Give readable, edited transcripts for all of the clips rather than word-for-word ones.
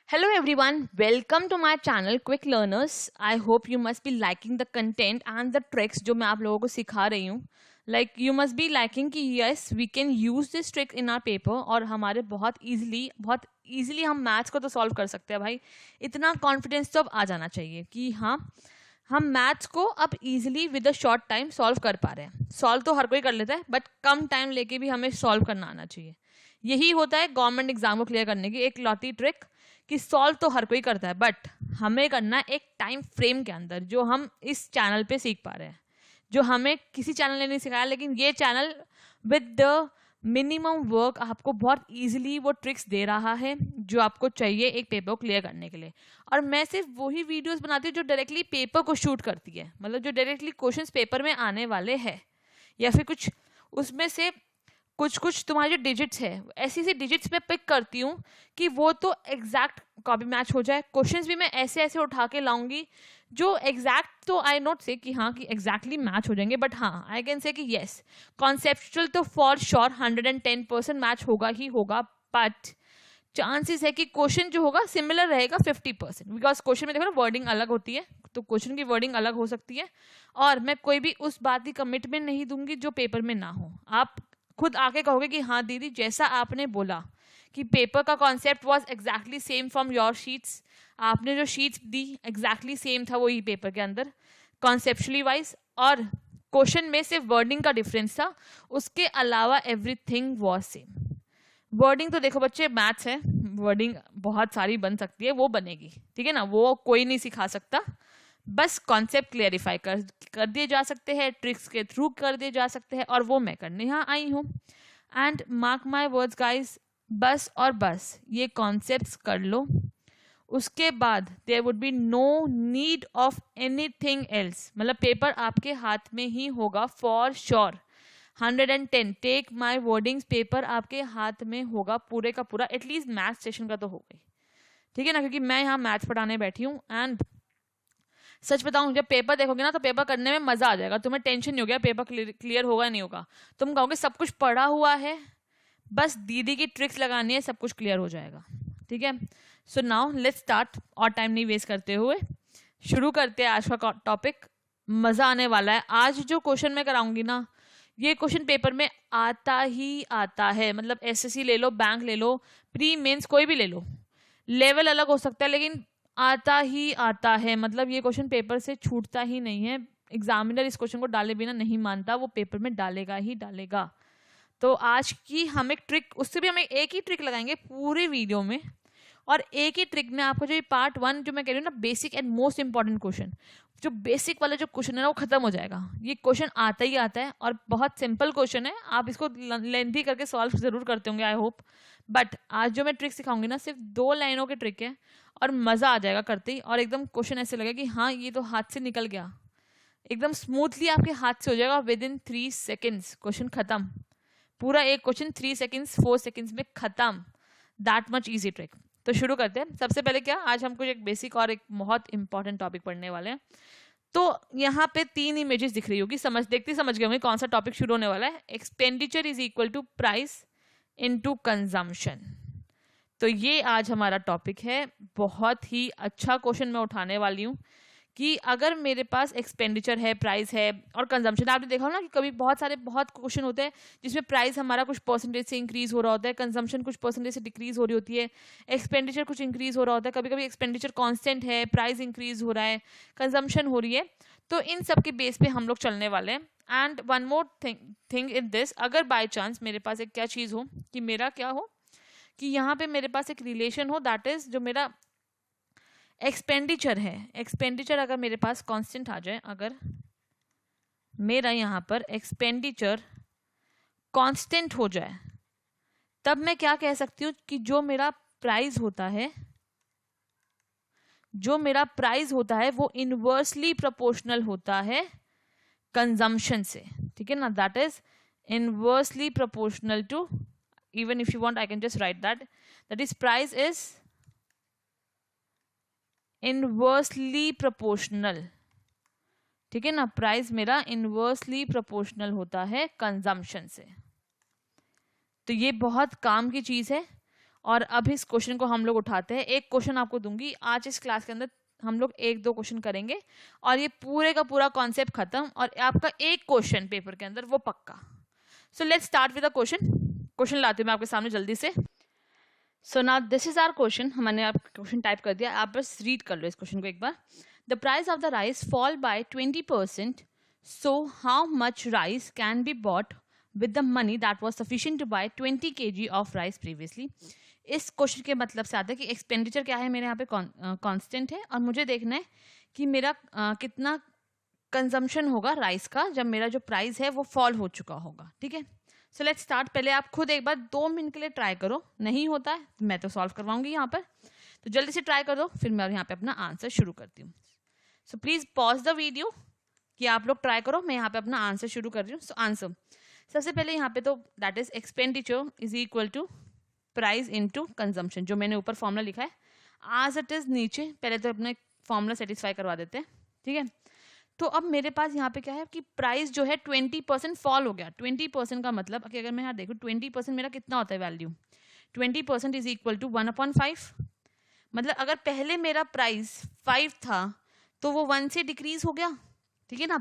Hello everyone, welcome to my channel Quick Learners. I hope you must be liking the content and the tricks जो मैं आप लोगों को सिखा रही हूँ. Like you must be liking कि yes we can use this trick in our paper और हमारे बहुत easily हम मैथ्स को तो सॉल्व कर सकते हैं भाई. इतना कॉन्फिडेंस तो अब आ जाना चाहिए कि हाँ हम मैथ्स को अब easily with a short time solve कर पा रहे हैं. सॉल्व तो हर कोई कर लेता है बट कम टाइम लेके भी हमें सॉल्व करना आना चाहिए. यही होता है गवर्नमेंट एग्जाम को क्लियर करने की एक लॉटी ट्रिक कि सॉल्व तो हर कोई करता है बट हमें करना एक टाइम फ्रेम के अंदर जो हम इस चैनल पे सीख पा रहे हैं, जो हमें किसी चैनल ने नहीं सिखाया. लेकिन ये channel with the minimum work आपको बहुत इजीली वो ट्रिक्स दे रहा है जो आपको चाहिए एक पेपर को क्लियर करने के लिए. और मैं सिर्फ वही वीडियोस बनाती हूँ जो डायरेक्टली पेपर को शूट करती है, मतलब जो डायरेक्टली क्वेश्चंस पेपर में आने वाले हैं या फिर कुछ उसमें से कुछ तुम्हारे जो डिजिट्स है ऐसी ऐसी डिजिट्स में पिक करती हूँ कि वो तो एग्जैक्ट कॉपी मैच हो जाए. क्वेश्चंस भी मैं ऐसे ऐसे उठा के लाऊंगी जो एग्जैक्ट तो आई नॉट से कि हाँ कि एग्जैक्टली मैच हो जाएंगे बट हाँ आई कैन से कि येस कॉन्सेप्चुअल तो फॉर श्योर 110% मैच होगा ही होगा. बट चांसेस है कि क्वेश्चन जो होगा सिमिलर रहेगा 50%, बिकॉज क्वेश्चन में देखो ना वर्डिंग अलग होती है तो क्वेश्चन की वर्डिंग अलग हो सकती है. और मैं कोई भी उस बात की कमिटमेंट नहीं दूंगी जो पेपर में ना हो. आप खुद आके कहोगे कि हाँ दीदी जैसा आपने बोला कि पेपर का concept was exactly same from your sheets, आपने जो शीट्स दी एग्जैक्टली सेम था वही पेपर के अंदर कॉन्सेप्चुअली वाइज, और क्वेश्चन में सिर्फ वर्डिंग का डिफरेंस था, उसके अलावा एवरीथिंग वाज सेम. वर्डिंग तो देखो बच्चे मैथ्स है, वर्डिंग बहुत सारी बन सकती है, वो बनेगी ठीक है ना, वो कोई नहीं सिखा सकता. बस कॉन्सेप्ट क्लियरिफाई कर दिए जा सकते हैं, ट्रिक्स के थ्रू कर दिए जा सकते हैं और वो मैं करने यहाँ आई हूँ. And mark my words guys, बस और बस ये कॉन्सेप्ट्स कर लो, उसके बाद there would be no need of anything else. मतलब पेपर आपके हाथ में ही होगा for sure 110. Take my wordings, paper आपके हाथ में होगा पूरे का पूरा, एटलीस्ट मैथ्स सेशन का तो हो गई ठीक है ना, क्योंकि मैं यहाँ मैथ्स पढ़ाने बैठी हूँ. एंड सच बताऊं जब पेपर देखोगे ना तो पेपर करने में मजा आ जाएगा. तुम्हें टेंशन नहीं हो गया पेपर क्लियर होगा नहीं होगा, तुम कहोगे सब कुछ पढ़ा हुआ है, बस दीदी की ट्रिक्स लगानी है, सब कुछ क्लियर हो जाएगा ठीक है. सो नाउ लेट्स स्टार्ट, और टाइम नहीं वेस्ट करते हुए शुरू करते हैं आज का टॉपिक. मजा आने वाला है. आज जो क्वेश्चन मैं कराऊंगी ना ये क्वेश्चन पेपर में आता ही आता है. मतलब एसएससी ले लो, बैंक ले लो, प्री मेंस कोई भी ले लो, लेवल अलग हो सकता है लेकिन आता ही आता है. मतलब ये क्वेश्चन पेपर से छूटता ही नहीं है. एग्जामिनर इस क्वेश्चन को डाले बिना नहीं मानता, वो पेपर में डालेगा ही डालेगा. तो आज की हम एक ट्रिक, उससे भी हम एक ही ट्रिक लगाएंगे पूरे वीडियो में, और एक ही ट्रिक में आपको जो ये पार्ट 1 जो मैं कह रही हूँ ना basic and most important question, जो बेसिक वाला जो क्वेश्चन है ना वो खत्म हो जाएगा. ये क्वेश्चन आता ही आता है और बहुत सिंपल क्वेश्चन है, आप इसको लेंथी करके सॉल्व जरूर करते होंगे आई होप. बट आज जो मैं ट्रिक सिखाऊंगी ना सिर्फ 2 लाइनों की ट्रिक है और मजा आ जाएगा करते ही, और एकदम क्वेश्चन ऐसे लगेगा कि हाँ ये तो हाथ से निकल गया, एकदम स्मूथली आपके हाथ से हो जाएगा. विद इन 3 सेकेंड्स क्वेश्चन खत्म, पूरा एक क्वेश्चन 3 सेकेंड्स 4 सेकेंड्स में खत्म. That much easy trick. तो शुरू करते हैं. सबसे पहले क्या, आज हम कुछ एक बेसिक और एक बहुत इंपॉर्टेंट टॉपिक पढ़ने वाले हैं. तो यहाँ पे 3 इमेजेस दिख रही होगी, देखते समझ गए होंगे कौन सा टॉपिक शुरू होने वाला है. Expenditure is equal to price into consumption. तो ये आज हमारा टॉपिक है. बहुत ही अच्छा क्वेश्चन मैं उठाने वाली हूँ कि अगर मेरे पास एक्सपेंडिचर है, प्राइस है और कंजम्पशन, आपने देखा ना कि कभी बहुत क्वेश्चन होते हैं जिसमें प्राइस हमारा कुछ परसेंटेज से इंक्रीज हो रहा होता है, कंजम्पशन कुछ परसेंटेज से डिक्रीज हो रही होती है, एक्सपेंडिचर कुछ इंक्रीज हो रहा होता है, कभी कभी एक्सपेंडिचर कांस्टेंट है, प्राइस इंक्रीज हो रहा है, कंजम्पशन हो रही है. तो इन सब के बेस पे हम लोग चलने वाले हैं. And one more thing in this, अगर बाय चांस मेरे पास एक क्या चीज़ हो कि मेरा क्या हो कि यहाँ पे मेरे पास एक रिलेशन हो, दैट इज जो मेरा एक्सपेंडिचर है, एक्सपेंडिचर अगर मेरे पास कांस्टेंट आ जाए, अगर मेरा यहाँ पर एक्सपेंडिचर कांस्टेंट हो जाए, तब मैं क्या कह सकती हूँ कि जो मेरा प्राइस होता है, वो इनवर्सली प्रोपोर्शनल होता है कंजम्पशन से. ठीक है ना, that is inversely proportional to, even if you want I can just write that is price is inversely proportional. ठीक है ना, प्राइस मेरा इनवर्सली प्रोपोर्शनल होता है कंजम्पशन से. तो ये बहुत काम की चीज है और अब इस क्वेश्चन को हम लोग उठाते हैं। एक क्वेश्चन आपको दूंगी आज इस क्लास के अंदर, हम लोग 1-2 क्वेश्चन करेंगे और ये पूरे का पूरा कॉन्सेप्ट खत्म, और आपका एक क्वेश्चन पेपर के अंदर वो पक्का। So let's start with the question लाती हूँ मैं आपके सामने जल्दी से। So now this is our question. मैंने आप क्वेश्चन टाइप कर दिया, आप बस रीड कर लो इस क्वेश्चन को एक बार। The price of the rice fall by 20%, so how much rice can be bought with the money that was sufficient to buy 20 kg of rice previously. इस क्वेश्चन के मतलब से आता है कि एक्सपेंडिचर क्या है मेरे यहाँ पे कांस्टेंट है, और मुझे देखना है कि मेरा कितना कंजम्पशन होगा राइस का जब मेरा जो प्राइस है वो फॉल हो चुका होगा। ठीक है, सो लेट्स स्टार्ट। पहले आप खुद एक बार 2 मिनट के लिए ट्राई करो, नहीं होता है मैं तो सॉल्व करवाऊंगी यहाँ पर, तो जल्दी से ट्राई कर दो, फिर मैं यहाँ पे अपना आंसर शुरू करती हूँ। So please pause the video कि आप लोग ट्राई करो, मैं यहाँ पे अपना आंसर शुरू कर रही हूँ। सो आंसर सबसे पहले यहाँ पे तो that is expenditure is equal to price into consumption, जो मैंने ऊपर फॉर्मूला लिखा है आज इट इज नीचे। पहले तो अपने फॉर्मूला सेटिस्फाई करवा देते हैं। ठीक है, तो अब मेरे पास यहाँ पे क्या है कि प्राइस जो है 20% फॉल हो गया। 20% का मतलब कि अगर मैं यहाँ देखूँ 20% मेरा कितना होता है वैल्यू, 20% इज इक्वल टू 1/5। मतलब अगर पहले मेरा प्राइस 5 था तो वो 1 से डिक्रीज हो गया। ठीक है ना,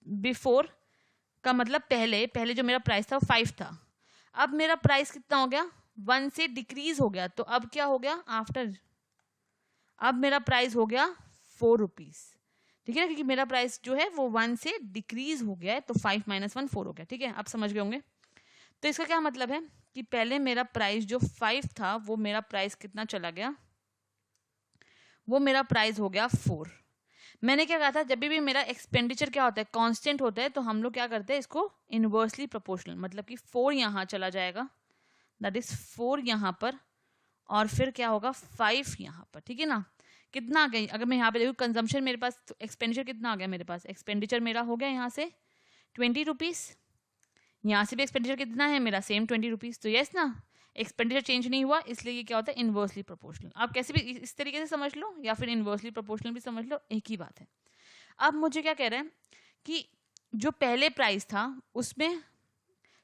बिफोर का मतलब पहले जो मेरा प्राइस था वो 5 था, अब मेरा प्राइस कितना हो गया 1 से डिक्रीज हो गया। तो अब क्या हो गया आफ्टर, अब मेरा प्राइस हो गया 4 रुपीज। ठीक है ना, क्योंकि मेरा प्राइस जो है वो 1 से डिक्रीज हो गया है, तो 5 - 1 4 हो गया। ठीक है, आप समझ गए होंगे। तो इसका क्या मतलब है कि पहले मेरा प्राइस जो 5 था वो मेरा प्राइस कितना चला गया, वो मेरा प्राइस हो गया 4। मैंने क्या कहा था, जब भी मेरा एक्सपेंडिचर क्या होता है कांस्टेंट होता है तो हम लोग क्या करते हैं इसको इनवर्सली प्रोपोर्शनल, मतलब कि 4 यहाँ चला जाएगा, दैट इज 4 यहाँ पर, और फिर क्या होगा 5 यहाँ पर। ठीक है ना, कितना आ गया, अगर मैं यहाँ पे देखूँ कंजम्पशन मेरे पास, तो एक्सपेंडिचर कितना आ गया मेरे पास, एक्सपेंडिचर मेरा हो गया यहाँ से 20 रुपीज़, यहाँ से भी एक्सपेंडिचर कितना है मेरा सेम 20 रुपीज़। तो यस ना, एक्सपेंडिचर चेंज नहीं हुआ, इसलिए ये क्या होता है इनवर्सली प्रोपोर्शनल। आप कैसे भी इस तरीके से समझ लो या फिर इनवर्सली प्रोपोर्शनल भी समझ लो, एक ही बात है। अब मुझे क्या कह रहे हैं कि जो पहले प्राइस था उसमें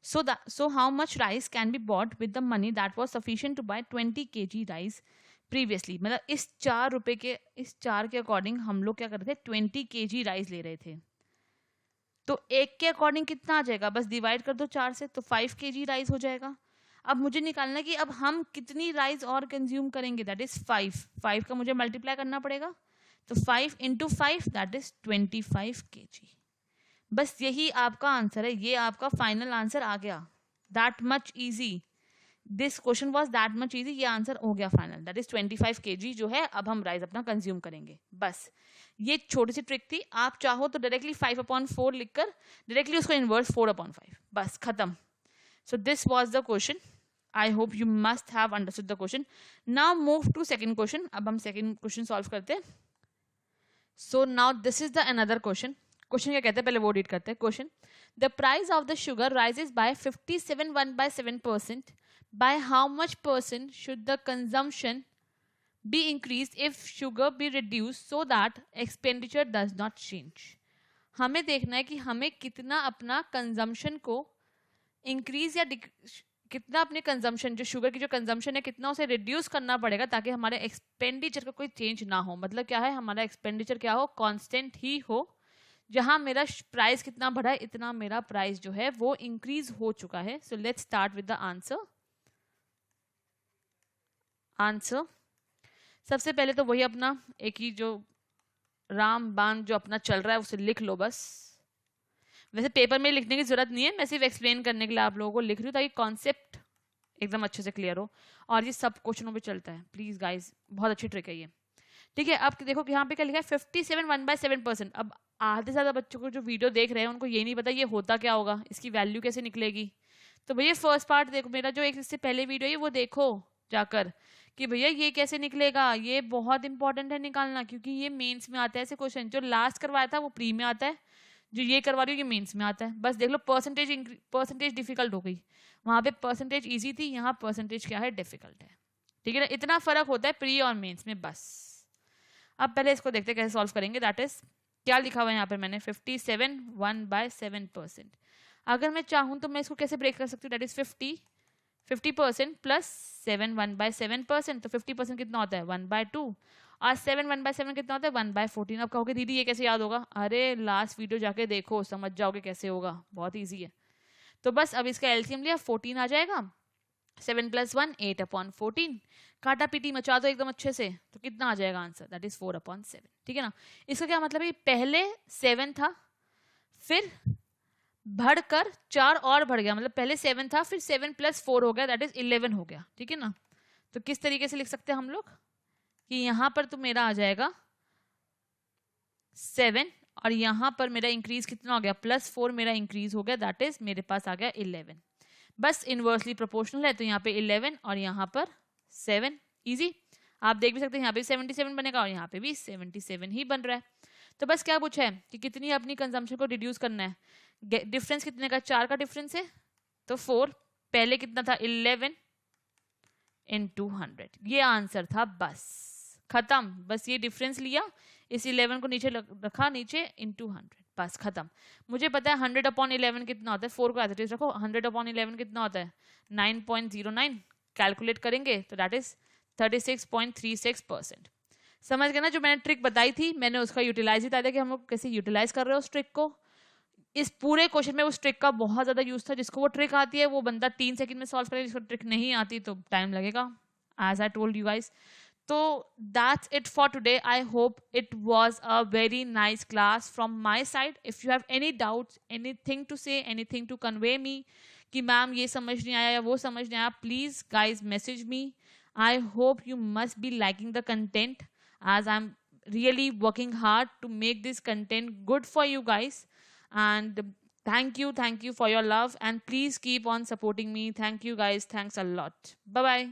so how much rice can be bought with the money that was sufficient to buy 20 kg rice previously। मतलब इस 4 रुपए के, इस 4 के अकॉर्डिंग हम लोग क्या कर रहे थे 20 kg राइस ले रहे थे। तो एक के अकॉर्डिंग कितना आ जाएगा, बस डिवाइड कर दो 4 से, तो 5 kg राइस हो जाएगा। अब मुझे निकालना है कि अब हम कितनी राइस और कंज्यूम करेंगे, दैट इज 5 का मुझे मल्टीप्लाई करना पड़ेगा, तो 5 × 5 दैट इज 25 kg। बस यही आपका आंसर है, ये आपका फाइनल आंसर आ गया। That much easy, this question was that much easy, ये आंसर हो गया फाइनल, दैट इज 25 kg जो है अब हम राइस अपना कंज्यूम करेंगे। बस ये छोटी सी ट्रिक थी, आप चाहो तो डायरेक्टली 5/4 लिखकर डायरेक्टली उसको इनवर्स 4/5, बस खत्म। So this was the question, I hope you must have understood the question. Now move to second question. अब हम सेकंड क्वेश्चन सॉल्व करते हैं। So now this is the another question. Question क्या कहते हैं पहले वो रीड करते हैं। Question, the price of the sugar rises by 57.1/7%, by how much percent should the consumption be increase if sugar be reduce so that expenditure does not change. हमें देखना है कि हमें कितना अपना कंजम्पशन को इंक्रीज या कितना अपने कंजम्पशन, जो शुगर की जो कंजम्पशन है कितना उसे रिड्यूस करना पड़ेगा ताकि हमारे एक्सपेंडिचर का कोई चेंज ना हो। मतलब क्या है, हमारा एक्सपेंडिचर क्या हो, कांस्टेंट ही हो। जहां मेरा प्राइस कितना बढ़ा है इतना मेरा प्राइस जो है वो इंक्रीज हो चुका है। सो let's start with the answer. सबसे पहले तो वही अपना एक ही जो राम बाण जो अपना चल रहा है उसे लिख लो बस। वैसे पेपर में लिखने की जरूरत नहीं है, मैं सिर्फ एक्सप्लेन करने के लिए आप लोगों को लिख रही हूँ ताकि कॉन्सेप्ट एकदम अच्छे से क्लियर हो, और ये सब क्वेश्चनों पे चलता है। प्लीज गाइज, बहुत अच्छी ट्रिक है ये। ठीक है, अब देखो यहाँ पे क्या लिखा है 57.1/7%। अब आधे से ज्यादा बच्चों को जो वीडियो देख रहे हैं उनको ये नहीं पता ये होता क्या होगा, इसकी वैल्यू कैसे निकलेगी। तो भैया फर्स्ट पार्ट देखो, मेरा जो एक इससे पहले वीडियो है वो देखो जाकर कि भैया ये कैसे निकलेगा। ये बहुत इंपॉर्टेंट है निकालना, क्योंकि ये मेंस में आता है ऐसे क्वेश्चन। जो लास्ट करवाया था वो प्री में आता है, जो ये करवा रही हूँ ये मेंस में आता है। बस देख लो, परसेंटेज डिफिकल्ट हो गई, वहां पे परसेंटेज इजी थी, यहाँ परसेंटेज क्या है डिफिकल्ट है। ठीक है ना, इतना फर्क होता है प्री और मेंस में बस। अब पहले इसको देखते हैं कैसे सॉल्व करेंगे। दैट इज क्या लिखा हुआ है यहाँ पे मैंने 57.1/7%। अगर मैं चाहूँ तो मैं इसको कैसे ब्रेक कर सकती हूँ, दैट इज 50 50% प्लस 7 1/7%, तो 50% कितना होता है 1/2, और 7 1/7 कितना होता है 1/14। अब कहोगे दीदी ये कैसे याद होगा? अरे लास्ट वीडियो जाके देखो, समझ जाओगे कैसे होगा, बहुत ईजी है। तो बस अब इसका एलसीएम लिया, 14 आ जाएगा। 7 + 1 8/14, काटा पीटी मचा दो एकदम अच्छे से, तो कितना आ जाएगा आंसर? That is 4/7। ठीक है ना? इसका क्या मतलब है? पहले 7 था, फिर बढ़कर 4 और बढ़ गया, मतलब पहले 7 था, फिर 7 + 4 हो गया, दैट इज 11 हो गया। ठीक है ना? तो किस तरीके से लिख सकते हैं हम लोग कि यहां पर तो मेरा आ जाएगा 7, और यहां पर मेरा इंक्रीज कितना हो गया? +4 मेरा इंक्रीज हो गया, दैट इज मेरे पास आ गया 11। बस इनवर्सली प्रोपोर्शनल है, तो यहाँ पे 11 और यहाँ पर 7, इजी। आप देख भी सकते हैं यहाँ पे 77 बनेगा और यहाँ पे भी 77 ही बन रहा है। तो बस क्या पूछा है कि कितनी अपनी कंजम्पशन को रिड्यूस करना है। डिफरेंस कितने का? 4 का डिफरेंस है, तो 4। पहले कितना था? 11 × 100, ये आंसर था। बस खत्म। बस ये डिफरेंस लिया, इस 11 को नीचे रखा, नीचे × 100, बस खत्म। मुझे पता है 100/11 कितना होता है, 4 को एज इट इज रखो, 100/11 कितना होता है 9.09। कैलकुलेट करेंगे तो दैट इज 36.36%। समझ गए ना? जो मैंने ट्रिक बताई थी, मैंने उसका यूटिलाइज ही बताया कि हम लोग कैसे यूटिलाइज कर रहे हो उस ट्रिक को। इस पूरे क्वेश्चन में उस ट्रिक का बहुत ज्यादा यूज था। जिसको वो ट्रिक आती है वो बंदा 3 सेकंड में सॉल्व करेगा, जिसको ट्रिक नहीं आती तो टाइम लगेगा, as I told you guys. So that's it for today. I hope it was a very nice class from my side. If you have any doubts, anything to say, anything to convey me कि ma'am ये समझ नहीं आया या वो समझ नहीं आया, please guys message me. I hope you must be liking the content, as I'm really working hard to make this content good for you guys. And thank you for your love, and please keep on supporting me. Thank you guys. Thanks a lot. Bye bye.